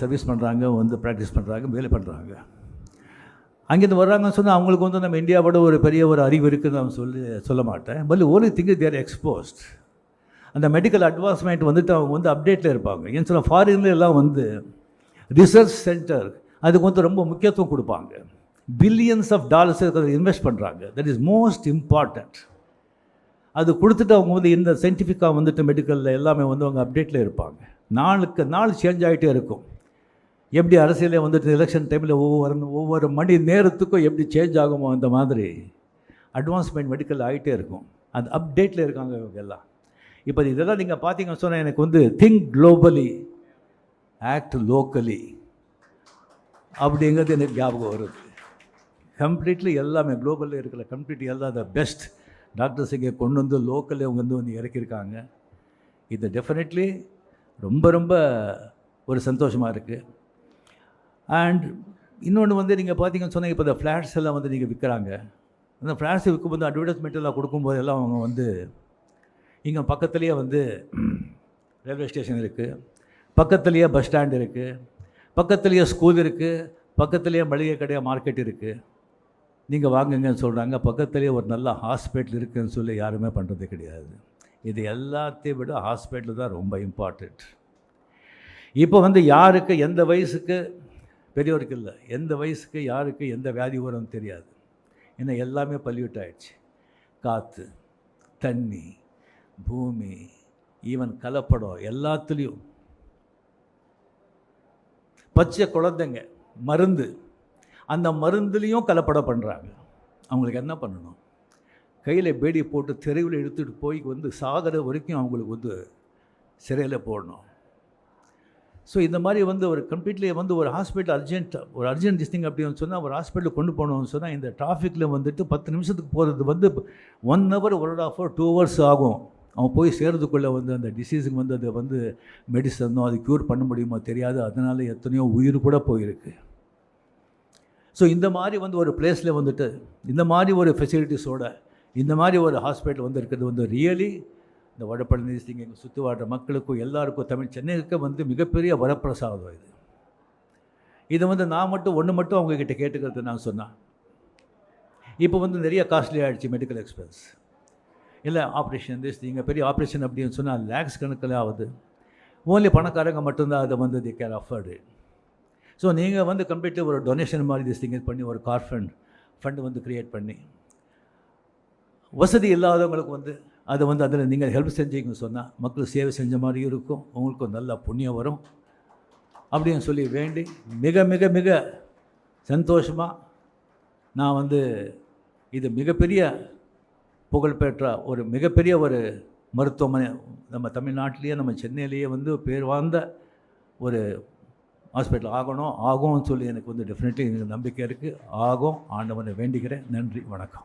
Service பண்ணுறாங்க, வந்து practice பண்ணுறாங்க, வேலை பண்ணுறாங்க. அங்கேருந்து வர்றாங்கன்னு சொன்னால் அவங்களுக்கு வந்து நம்ம இந்தியாவோட ஒரு பெரிய ஒரு அறிவு இருக்குதுன்னு நான் சொல்ல மாட்டேன். But only thing is there exposed. அந்த மெடிக்கல் அட்வான்ஸ்மெண்ட் வந்துட்டு அவங்க வந்து அப்டேட்டில் இருப்பாங்க. ஏன்னு சொன்னால் ஃபாரின்ல எல்லாம் வந்து ரிசர்ச் சென்டர் அதுக்கு வந்து ரொம்ப முக்கியத்துவம் கொடுப்பாங்க. பில்லியன்ஸ் ஆஃப் டாலர்ஸ் அதை இன்வெஸ்ட் பண்ணுறாங்க. That is most important. அது கொடுத்துட்டு அவங்க வந்து இந்த சயின்டிஃபிக்காக வந்துட்டு மெடிக்கலில் எல்லாமே வந்து அவங்க அப்டேட்டில் இருப்பாங்க. நாளுக்கு நாள் சேஞ்ச் ஆகிட்டே இருக்கும். எப்படி அரசியலே வந்துட்டு எலெக்ஷன் டைமில் ஒவ்வொரு மணி நேரத்துக்கும் எப்படி சேஞ்ச் ஆகுமோ அந்த மாதிரி அட்வான்ஸ்மெண்ட் மெடிக்கல் ஆகிட்டே இருக்கும். அது அப்டேட்டில் இருக்காங்க இவங்க எல்லாம். இப்போ இதெல்லாம் நீங்கள் பார்த்தீங்கன்னு சொன்னால் எனக்கு வந்து திங்க் குளோபலி ஆக்ட் லோக்கலி அப்படிங்கிறது எனக்கு ஞாபகம் வருது. கம்ப்ளீட்லி எல்லாமே குளோபலில் இருக்கிற கம்ப்ளீட்லி எல்லாம் த பெஸ்ட் டாக்டர்ஸ் இங்கே கொண்டு வந்து லோக்கலில் அவங்க வந்து இறக்கியிருக்காங்க. இது டெஃபினெட்லி ரொம்ப ரொம்ப ஒரு சந்தோஷமாக இருக்குது. அண்ட் இன்னொன்று வந்து நீங்கள் பார்த்தீங்கன்னு சொன்னால் இப்போ இந்த ஃப்ளாட்ஸ் எல்லாம் வந்து நீங்கள் விற்கிறாங்க. அந்த ஃப்ளாட்ஸை விற்கும்போது அட்வர்டைஸ்மெண்ட் எல்லாம் கொடுக்கும்போது எல்லாம் அவங்க வந்து இங்கே பக்கத்துலேயே வந்து ரயில்வே ஸ்டேஷன் இருக்குது, பக்கத்துலேயே பஸ் ஸ்டாண்ட் இருக்குது, பக்கத்துலேயே ஸ்கூல் இருக்குது, பக்கத்துலேயே மளிகை கடை மார்க்கெட் இருக்குது. நீங்கள் வாங்குங்கன்னு சொல்கிறாங்க. பக்கத்துலேயே ஒரு நல்ல ஹாஸ்பிட்டல் இருக்குதுன்னு சொல்லி யாருமே பண்ணுறது கிடையாது. இது எல்லாத்தையும் விட ஹாஸ்பிட்டல் தான் ரொம்ப இம்பார்ட்டண்ட். இப்போ வந்து யாருக்கு எந்த வயசுக்கு பெரியவருக்கு இல்லை, எந்த வயசுக்கு யாருக்கு எந்த வியாதி வரும்னு தெரியாது. ஏன்னா எல்லாமே பல்யூட் ஆகிடுச்சு. காற்று, தண்ணி, பூமி, ஈவன் கலப்படம் எல்லாத்துலேயும். பச்சை குழந்தைங்க மருந்து, அந்த மருந்துலேயும் கலப்படம் பண்ணுறாங்க. அவங்களுக்கு என்ன பண்ணணும்? கையில் பேடி போட்டு தெருவில் எடுத்துகிட்டு போய் வந்து சாகிற வரைக்கும் அவங்களுக்கு வந்து சிறையில் போடணும். ஸோ இந்த மாதிரி வந்து ஒரு கம்ப்ளீட்லி வந்து ஒரு ஹாஸ்பிட்டல் அர்ஜென்ட் திஸ்டிங் அப்படின்னு சொன்னால் ஒரு ஹாஸ்பிட்டல் கொண்டு போகணும்னு சொன்னால் இந்த டிராஃபிக்கில் வந்துட்டு 10 நிமிஷத்துக்கு போகிறது வந்து 1 hour 1.5 hour 2 hours ஆகும். அவன் போய் சேர்றதுக்குள்ளே வந்து அந்த டிசீஸுக்கு வந்து அதை வந்து மெடிசனோ அது க்யூர் பண்ண முடியுமோ தெரியாது. அதனால் எத்தனையோ உயிர் கூட போயிருக்கு. ஸோ இந்த மாதிரி வந்து ஒரு பிளேஸில் வந்துட்டு இந்த மாதிரி ஒரு ஃபெசிலிட்டிஸோட இந்த மாதிரி ஒரு ஹாஸ்பிட்டல் வந்து இருக்கிறது வந்து ரியலி இந்த வடபழனி எங்கள் சுற்றி வாழ்கிற மக்களுக்கும் எல்லாருக்கும் சென்னைக்கு வந்து மிகப்பெரிய வரப்பிரசாதம் இது. இதை வந்து நான் மட்டும் அவங்கக்கிட்ட கேட்டுக்கிறது நான் சொன்னேன். இப்போ வந்து நிறைய காஸ்ட்லி ஆகிடுச்சு மெடிக்கல் எக்ஸ்பென்ஸ். இல்லை ஆப்ரேஷன் நீங்கள் பெரிய ஆப்ரேஷன் அப்படின்னு சொன்னால் லேக்ஸ் கணக்கில் ஆகுது. ஓன்லி பணக்காரங்க மட்டும்தான் அதை வந்து தி கேர் அஃபோர்டு. ஸோ நீங்கள் வந்து கம்ப்ளீட்லி ஒரு டொனேஷன் மாதிரி திங் பண்ணி ஒரு கார் ஃபண்டு வந்து க்ரியேட் பண்ணி வசதி இல்லாதவங்களுக்கு வந்து அதை வந்து அதில் நீங்கள் ஹெல்ப் செஞ்சீங்கன்னு சொன்னால் மக்கள் சேவை செஞ்ச மாதிரி இருக்கும், உங்களுக்கும் நல்ல புண்ணியம் வரும் அப்படின்னு சொல்லி வேண்டி மிக மிக மிக சந்தோஷமாக நான் வந்து இது மிகப்பெரிய புகழ்பெற்ற ஒரு மிகப்பெரிய ஒரு மருத்துவமனை நம்ம தமிழ்நாட்டிலேயே நம்ம சென்னையிலேயே வந்து பேர் வாழ்ந்த ஒரு ஹாஸ்பிட்டல் ஆகும்னு சொல்லி எனக்கு வந்து டெஃபினெட்லி எனக்கு நம்பிக்கை இருக்குது. ஆகும். ஆண்டவனை வேண்டிக்கிறேன். நன்றி, வணக்கம்.